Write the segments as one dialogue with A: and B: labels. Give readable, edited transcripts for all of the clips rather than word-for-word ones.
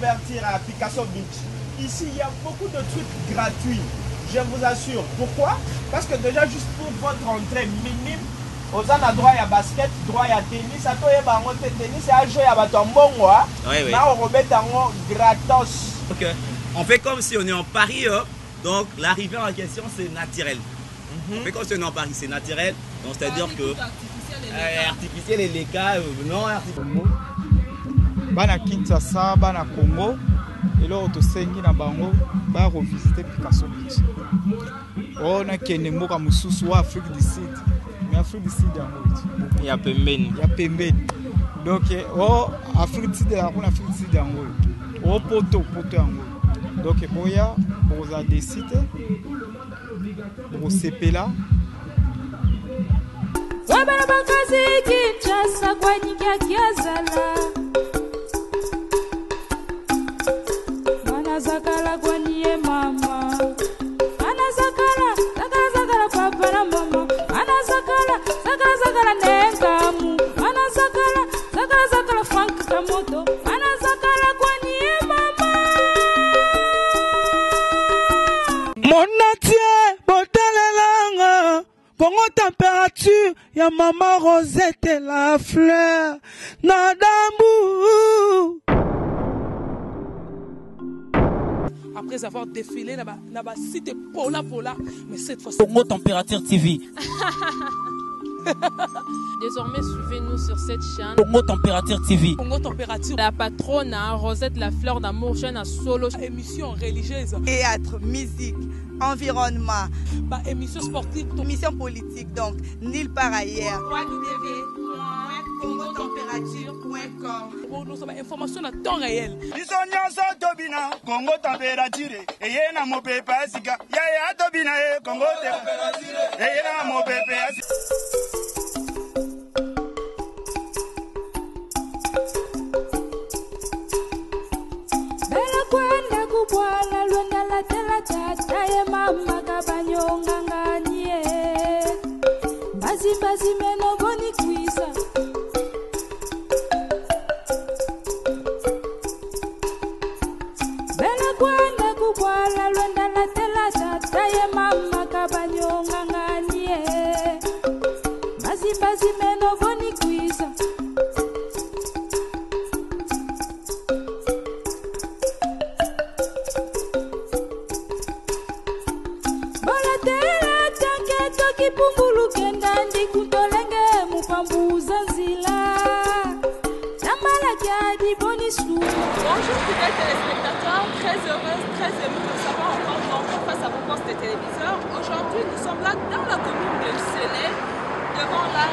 A: convertir à Picasso Beach. Ici, il y a beaucoup de trucs gratuits. Je vous assure. Pourquoi? Parce que déjà, juste pour votre entrée minime, aux a droit à basket, droit à tennis, à toi, tennis, à jouer à Batambongo. Là, on remet en gratos.
B: Ok. On fait comme si on est en Paris, donc l'arrivée en question, c'est naturel. On fait comme si on est en Paris, c'est naturel. Donc, c'est-à-dire que. Artificiel et les cas, non, artificiel.
C: Bana Kinshasa, Bana Congo. Et là, on sengi na bango ba revisiter Picasso Beach. On a kenemo ka mususu wa Afrique du Sud. Mais Afrique du Sud
B: il y a pembeni.
C: Il y a pembeni. Donc Afrique du Sud la on Afrique du Sud yango. Poto yango. Donc boya boza décider bo sepela.
D: Wabana bakazi Kinshasa kwa nyingia kiazala. Zakala kwa niye mama, ana zakala papa na mama, ana zakala nengamu, ana zakala Frank Kamoto, ana zakala kwa niye mama.
E: Monatie botelelanga, Congo température ya maman Rosette la fleur, nadambu. Après avoir défilé là-bas, cité Pola, mais cette fois-ci.
B: Congo Température TV.
F: Désormais, suivez-nous sur cette chaîne.
B: Congo Température TV.
F: Congo Température. La patronne, Rosette la fleur d'amour, chaîne à solo.
E: Émission religieuse.
G: Théâtre, musique, environnement.
E: Émission sportive.
G: Émission politique, donc, nulle part ailleurs. www.congotempérature.com.
E: Pour nous avons information à temps réel.
H: Congo Température. Et y a mon pépé. Ya Tobina, Congo Température. Et y a mon pépé.
D: Kwenda kubwala lwenda la tela tata ye mama kabanyonga nganie bazi meno boni kwisa bela kwenda kubwala lwenda la tela tata ye mama kabanyonga nganie bazi meno boni kwisa. Kipungulu kenda ndi kutolenge mupambuza nzila Tambala kiadi bonisou.
F: Bonjour fidèles téléspectateurs, très heureuse, très émue de savoir encore face à vos postes de téléviseurs. Aujourd'hui nous sommes là dans la commune de Sélé. Devant moi,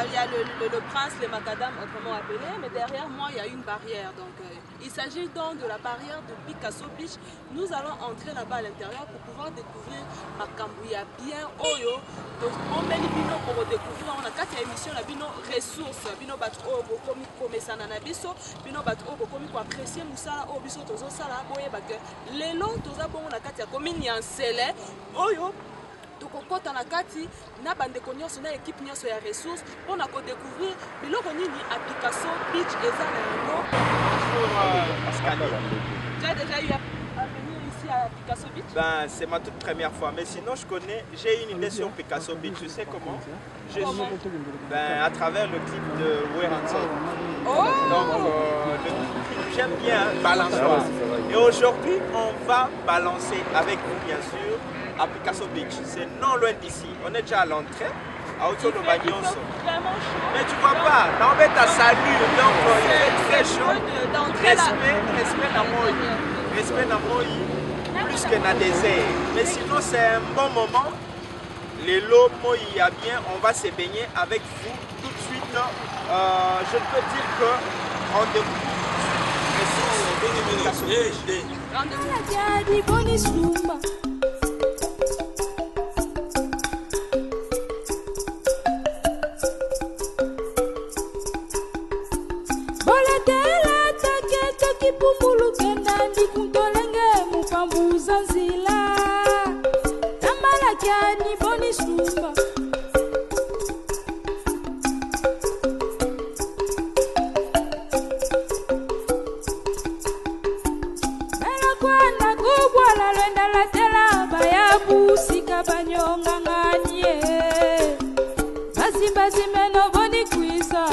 F: il y a le prince, le macadam autrement appelé, mais derrière moi il y a une barrière. Donc il s'agit donc de la barrière de Picasso Beach. Nous allons entrer là-bas à l'intérieur pour pouvoir découvrir Makambouya bien Oyo. Donc on met les binos pour découvrir. On a 4 émissions, la bino ressources, bino bat obo komi komesana na biso, bino bat obo komi ko apprécier musala o biso tozo sala boye ba que lelo toza bon na 4 ya commune ya Nsele Oyo. Tokokota na kati na bandeko nyonso na équipe nyonso ya ressources on a ko découvrir biloko nini à Picasso Beach eza na yango.
A: Pascal.
F: Tu as déjà eu à venir ici à Picasso Beach?
A: Ben, c'est ma toute première fois, mais sinon je connais, j'ai une idée sur Picasso Beach, tu sais comment? Ben, à travers le clip de Weranzo. Donc, j'aime bien balançoire. Et aujourd'hui, on va balancer avec vous, bien sûr, à Picasso Beach. C'est non loin d'ici. On est déjà à l'entrée, à Autour de Bagnonso. Mais tu vois pas, on met ta salut, donc il fait très chaud. Respect dans mon plus que dans le désert. Mais sinon, c'est un bon moment. Les lots, il y a bien, on va se baigner avec vous tout de suite. Je peux dire que rendez-vous.
D: Kipumbulu kenda ndi kuntolenge mupambuza nzila Tambala kiani boni sumba kwana kubwala lwenda latela bayabusika banyonganganie bazimbazimeno boni kwisa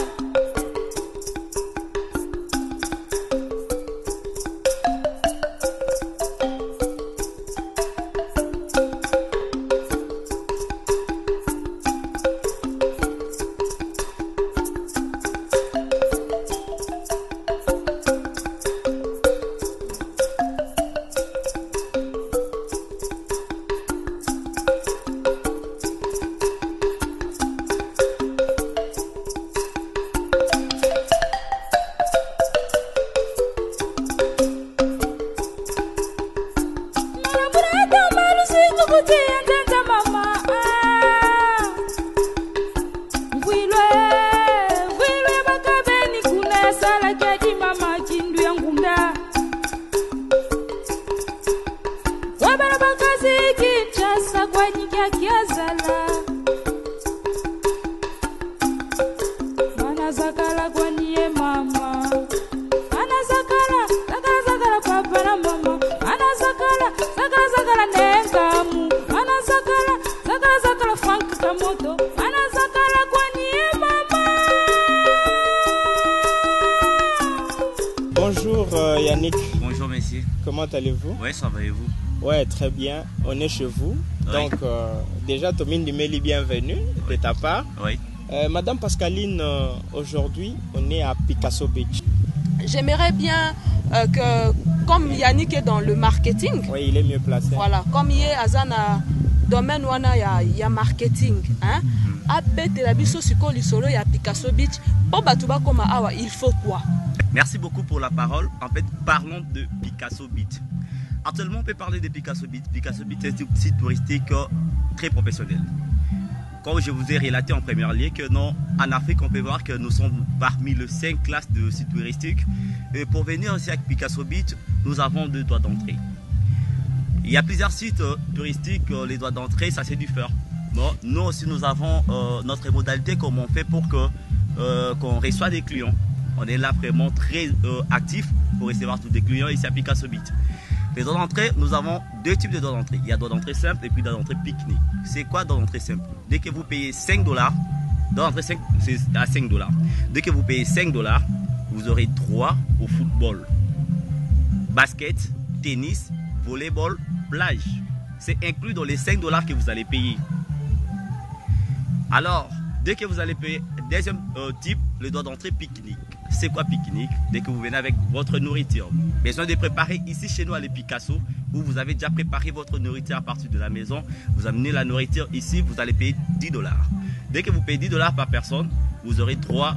A: Bonjour Yannick.
B: Bonjour messieurs.
A: Comment allez-vous?
B: Oui, ça va et vous?
A: Ouais, très bien. On est chez vous. Oui. Donc déjà, Tomine Dumeli, bienvenue de ta part.
B: Oui.
A: Madame Pascaline, aujourd'hui, on est à Picasso Beach.
F: J'aimerais bien que, comme Yannick est dans le marketing,
A: oui, il est mieux placé.
F: Voilà, comme il est dans le domaine où il y a marketing, hein, Picasso Beach, il faut quoi?
B: Merci beaucoup pour la parole. En fait, parlons de Picasso Beach. Actuellement, on peut parler de Picasso Beach. Picasso Beach est un site touristique très professionnel. Comme je vous ai relaté en première ligne que non, en Afrique, on peut voir que nous sommes parmi les 5 classes de sites touristiques. Et pour venir aussi à Picasso Beach, nous avons 2 droits d'entrée. Il y a plusieurs sites touristiques, les droits d'entrée, ça c'est du faire. Bon, nous aussi, nous avons notre modalité, comment on fait pour qu'on reçoive des clients. On est là vraiment très actif pour recevoir tous les clients ici à Picasso Beach. Les droits d'entrée, nous avons 2 types de droits d'entrée. Il y a droits d'entrée simple et puis droits d'entrée pique-nique. C'est quoi droits d'entrée simple? Dès que vous payez $5, droits d'entrée c'est à $5. Dès que vous payez $5, vous aurez droit au football, basket, tennis, volleyball, plage. C'est inclus dans les $5 que vous allez payer. Alors, dès que vous allez payer, deuxième type, le droit d'entrée pique-nique. C'est quoi pique-nique? Dès que vous venez avec votre nourriture. Besoin de préparer ici chez nous à l'Picasso, où vous avez déjà préparé votre nourriture à partir de la maison. Vous amenez la nourriture ici, vous allez payer $10. Dès que vous payez $10 par personne, vous aurez droit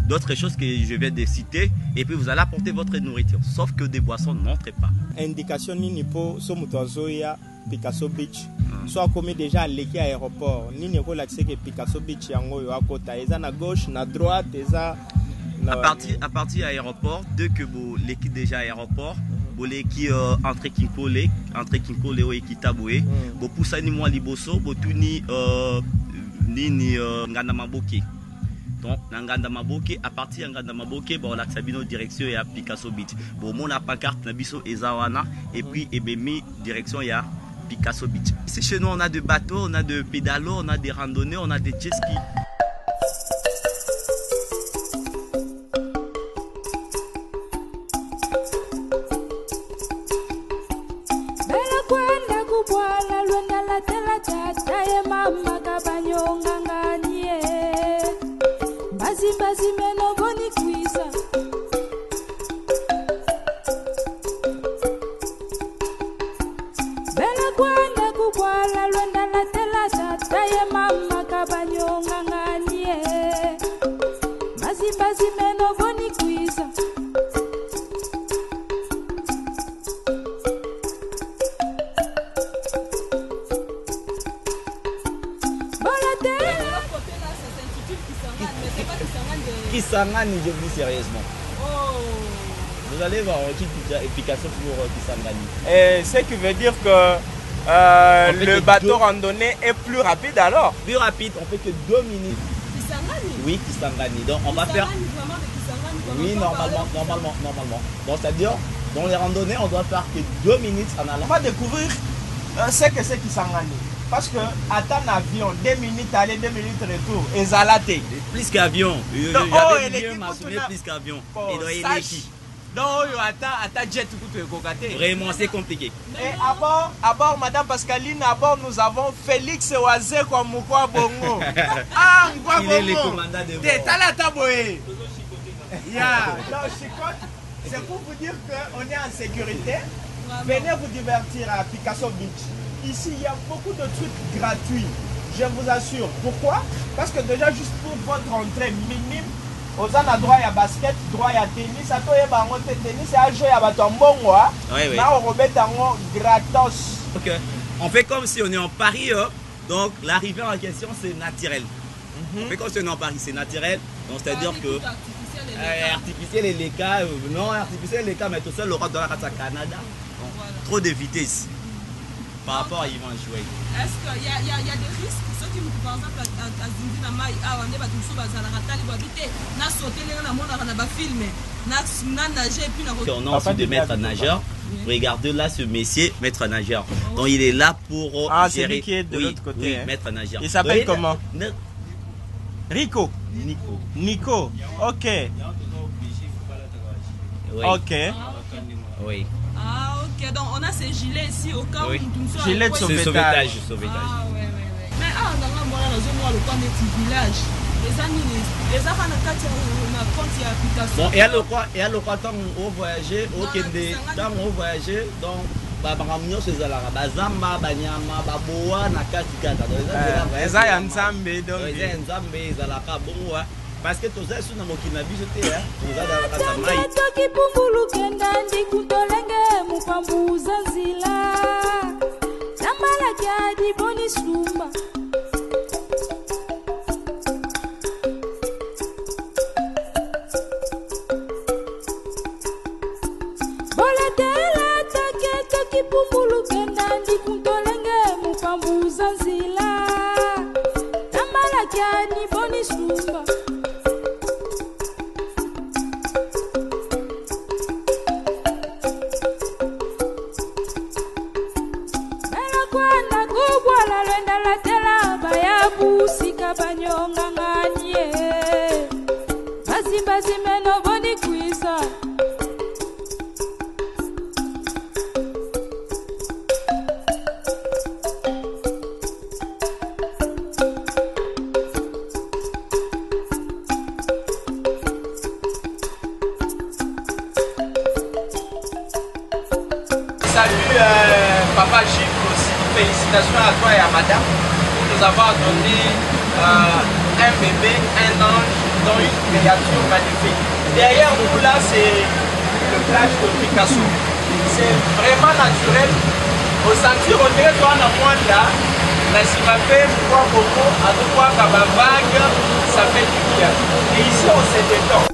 B: d'autres choses que je viens de citer. Et puis vous allez apporter votre nourriture. Sauf que des boissons n'entrent pas.
A: Indication nini po somutozoya Picasso Beach. Soit comme déjà à l'aéroport. Nini ko l'accès que Picasso Beach yango yo akota. Eza na gauche, na droite, eza
B: à partir aéroport, dès que vous l'équipe déjà aéroport, vous l'équipe entre Kinkole ou Ekitaboué, vous poussez ni moi liboso, vous tournez ni Ngandamaboke. Donc Ngandamaboke, à partir de Ngandamaboke, bon la sabino direction est à Picasso Beach. Bon mon pancarte na biso ezawana et puis ebemi direction il y a Picasso Beach. Ici chez nous on a des bateaux, on a des pédalos, on a des randonnées, on a des jet skis. Kisangani, je vous dis sérieusement. Vous allez voir un kit Picasso pour Kisangani.
A: Ce qui veut dire que le bateau randonnée est plus rapide alors?
B: Plus rapide, on fait que 2 minutes.
F: Kisangani?
B: Oui, Kisangani. Donc on va faire. Oui, normalement. Donc c'est-à-dire, Dans les randonnées, on doit faire que 2 minutes en allant.
A: On va découvrir ce que c'est qui s'engage. Parce que attendre avion, 2 minutes aller, 2 minutes retour, et zalaté.
B: Plus qu'avion. Plus qu'avion. Et donc, il est qui?
A: Donc, attends jet tout.
B: Vraiment, c'est compliqué.
A: Et à bord, Madame Pascaline, à bord, nous avons Félix Oazé comme Moukwa Bongo. Ah, Moukwa Bongo.
B: Il est le commandant de bord.
A: C'est pour vous dire qu'on est en sécurité. Venez vous divertir à Picasso Beach. Ici, il y a beaucoup de trucs gratuits. Je vous assure. Pourquoi? Parce que déjà, juste pour votre entrée minime, aux gens ont droit à basket, droit à tennis, à toi, tennis, et à jouer à Batombongo.
B: Oui.
A: Là, on remet en gratos.
B: Ok. On fait comme si on est en Paris. Donc, l'arrivée en question, c'est naturel. On fait comme si on est en Paris, c'est naturel. Donc, c'est-à-dire que. Artificiel et les cas, non, artificiel et les cas, mais tout ça, le roi de la race à Canada. Bon, voilà. Trop de vitesse par rapport à Yvan Chouet.
F: Est-ce qu'il y a des risques? Ceux qui, par exemple, à Zindina Maï, on est battu sur la ratali, na sauté, na mona, na filmé, na nager, puis na.
B: On a aussi de maître nageur. Regardez là ce monsieur, maître nageur. Donc il est là pour gérer.
A: Celui qui est de l'autre côté.
B: Oui, maître nageur.
A: Il s'appelle comment? Rico. Nico. Ok.
B: Oui.
A: Ok.
B: Oui.
F: Ah, ok. Donc, on a ces gilets ici au cas où nous sommes.
A: Gilet de sauvetage.
F: Ah, ouais. Mais, dans le coin des villages, les amis, les enfants de compte, il y a application.
B: Bon, et à l'occasion, tant on voyageait, au Kende, tant on voyageait, donc, babangamnyo sezalaka bazamba banyama baboa na katikata
A: eza ya nzambe donc
B: eza ya nzambe ezalaka bongo parce que toza esu na mokili na biso te toza na kata mai
D: toki pumbulu kenda ndikutolenge mupambuza nzila nambala kyadi boni sumba Pumbulu kenda ndikutolenge mupambuza nzila nambala kyani boni sumba mela kwana kubwala lwenda latela bayabusika banyonga nganie bazimba zimeno boni kwisa
A: Salut Papa Gilles aussi, félicitations à toi et à Madame pour nous avoir donné un bébé, un ange dans une créature magnifique. Derrière nous là c'est le plage de Picasso. C'est vraiment naturel. Au sentir on dirait toi dans le monde là, mais si ma fait pourquoi Coco, à tout quoi comme vague, ça fait du bien. Et ici on se détend.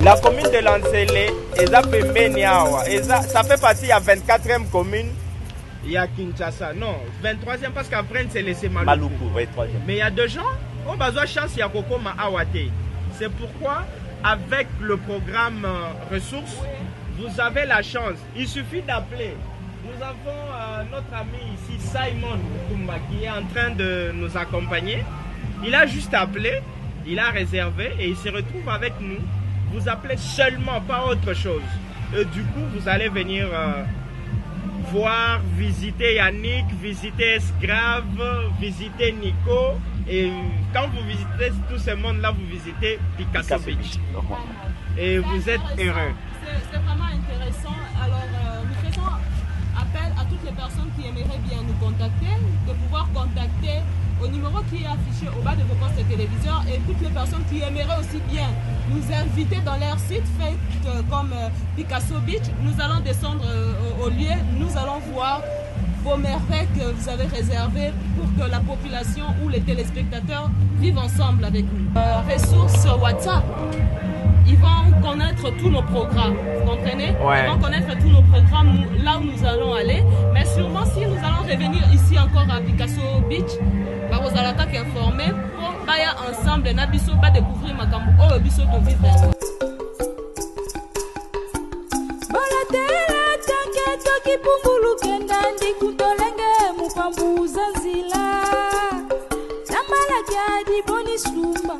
A: La commune de Lanzele, ça fait partie de la 24e commune. Il y a Kinshasa, non. 23e parce qu'après, c'est laissé Maluku.
B: 23e.
A: Mais il y a des gens, on a besoin de chance, il y a Koko Awate. C'est pourquoi, avec le programme Ressources, vous avez la chance. Il suffit d'appeler. Nous avons notre ami ici, Simon Kumba, qui est en train de nous accompagner. Il a juste appelé, il a réservé et il se retrouve avec nous. Vous appelez seulement, pas autre chose. Et du coup, vous allez venir voir, visiter Yannick, visiter Sgrave, visiter Nico. Et quand vous visitez tous ces mondes-là, vous visitez Picasso Beach. Et vous êtes heureux.
F: C'est vraiment intéressant. Alors, nous faisons appel à toutes les personnes qui aimeraient bien nous contacter, de pouvoir contacter au numéro qui est affiché au bas de vos postes de téléviseurs, et toutes les personnes qui aimeraient aussi bien nous inviter dans leur site fait comme Picasso Beach. Nous allons descendre au lieu, nous allons voir vos merveilles que vous avez réservées pour que la population ou les téléspectateurs vivent ensemble avec nous. Ressources WhatsApp, ils vont connaître tous nos programmes, vous comprenez?
A: Ouais.
F: Ils vont connaître tous nos programmes, là où nous allons aller. Mais sûrement, si nous allons revenir ici encore à Picasso Beach, vous allez être informés pour ensemble, Nabiso va découvrir ma cambo. Oh, Biso to vivre.
D: Balatela tanke toki pumbulu kenda ndikutolenge mupambuza nzila. Namala kyadi boni sumba.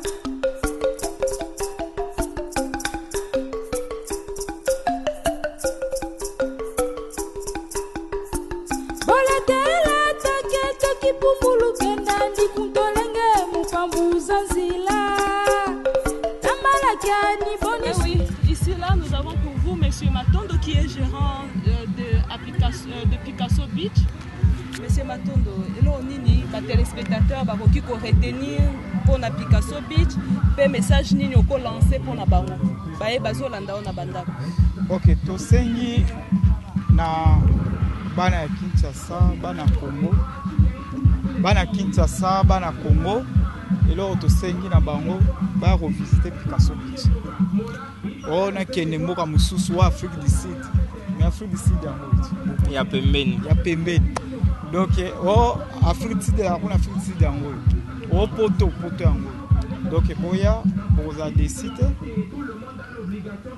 F: Oui, ici là nous avons pour vous Monsieur Matondo qui est gérant de Picasso Beach. Monsieur Matondo, et là on est les téléspectateurs qui vont retenir pour la Picasso Beach, le message ni qu'on lancer pour la bango. Bae bazo landa on a banda.
C: Ok, to sengi na bana ya Kinshasa, bana Congo. Bana Kinshasa, bana Congo. Et là to sengi na bango ba revisiter Picasso Beach. On a kene moka mususu wa Afrique du Sud. Mais Afrique du Sud
A: il y a pembeni.
C: Il y a pembeni. Donc Afrique du Sud la kuna Afrique du Sud yango. Poto yango. Donc boya pour za décider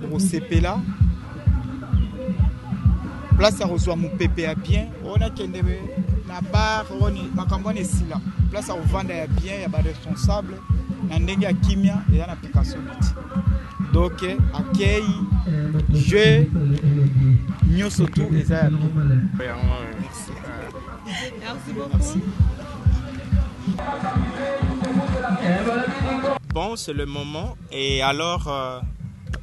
C: pour CP là. Place à reçoit mon pépé à bien. On a kene na bar on makambo ne sila. Place à vendre à bien, il y a des responsables. Na ndenge ya kimia et na Picasso Beach. Donc accueil, jeu, nous surtout et ça.
F: Merci beaucoup.
A: Bon, c'est le moment et alors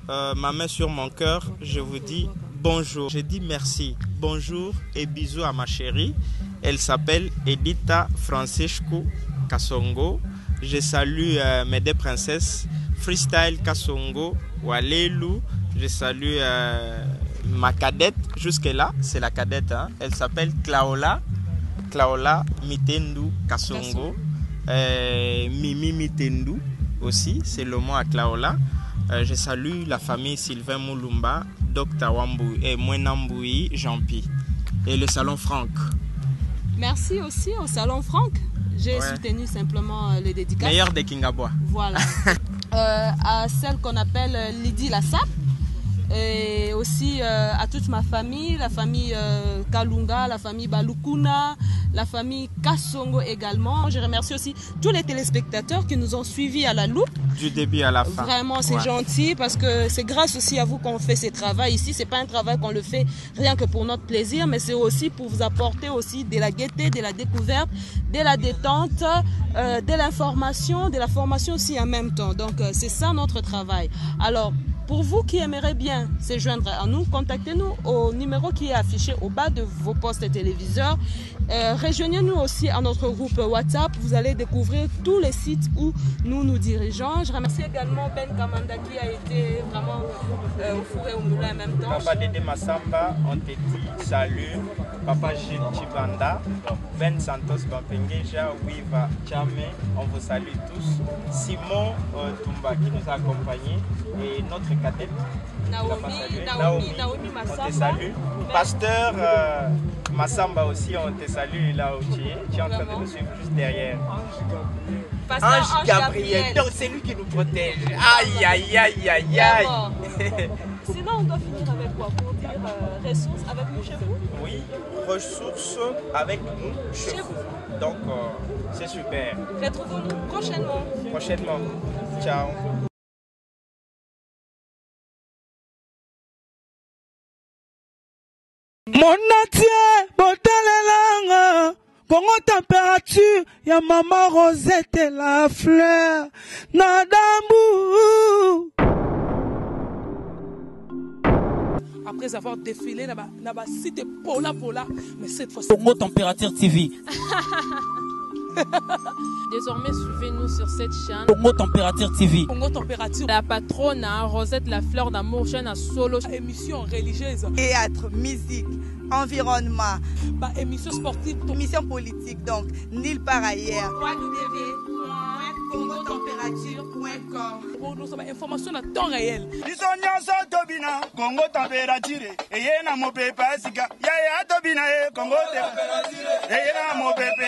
A: ma main sur mon cœur, je vous dis bonjour. Je dis merci, bonjour et bisous à ma chérie. Elle s'appelle Edita Francisco Kasongo. Je salue mes deux princesses, Freestyle Kasongo, Walelu. Je salue ma cadette, jusque-là, c'est la cadette. Hein. Elle s'appelle Klaola Mitendu Kasongo. Mimi Mitendu aussi, c'est le mot à Klaola. Je salue la famille Sylvain Moulumba, Dr Wambou et Mwenamboui Jean-Pi. Et le salon Franck.
F: Merci aussi au salon Franck. J'ai soutenu simplement les dédicaces.
A: Meilleur des Kingabois.
F: Voilà. À celle qu'on appelle Lydie Lassap. Et aussi à toute ma famille, la famille Kalunga, la famille Balukuna, la famille Kasongo également. Je remercie aussi tous les téléspectateurs qui nous ont suivis à la loupe.
A: Du début à la fin.
F: Vraiment, c'est gentil parce que c'est grâce aussi à vous qu'on fait ce travail ici. C'est pas un travail qu'on le fait rien que pour notre plaisir, mais c'est aussi pour vous apporter aussi de la gaieté, de la découverte, de la détente, de l'information, de la formation aussi en même temps. Donc c'est ça notre travail. Alors, pour vous qui aimeriez bien se joindre à nous, contactez-nous au numéro qui est affiché au bas de vos postes téléviseurs. Rejoignez-nous aussi à notre groupe WhatsApp. Vous allez découvrir tous les sites où nous nous dirigeons. Je remercie également Ben Kamanda qui a été vraiment au four et au moulin en même temps.
A: Papa Dédé Massamba, on te dit salut. Papa Gilles Chibanda, Ben Santos Bampengeja, Wiva Chame, on vous salue tous. Simon Tumba qui nous a accompagnés et notre cadette.
F: Naomi
A: on te
F: Massamba.
A: salue. Pasteur Massamba aussi, on te salue là où tu es. Tu es en train de nous suivre juste derrière.
F: Ange Gabriel.
A: Donc c'est lui qui nous protège. Aïe, aïe, aïe, aïe, aïe.
F: Sinon, on doit finir avec quoi pour dire ressources avec nous chez vous?
A: Oui, ressources avec nous chez vous. Donc, c'est super.
F: Retrouvons-nous prochainement.
A: Prochainement. Ciao.
I: Mon entier, botelelanga, Congo température, ya maman Rosette la fleur, Nadamou.
E: Après avoir défilé dans la cité Pola, mais cette fois-ci.
I: Congo Température TV.
F: Désormais, suivez-nous sur cette chaîne.
I: Congo Température TV.
E: Congo Température.
F: La patronne Rosette la fleur d'amour, chaîne à solo.
E: Émission religieuse.
G: Théâtre, musique, environnement.
E: Émission sportive.
G: Émission politique, donc nulle part ailleurs. www.congotempérature.com.
E: Nous avons information à temps réel.
H: Congo température, et y'a mon pépé, Congo température, et y'a mon pépé.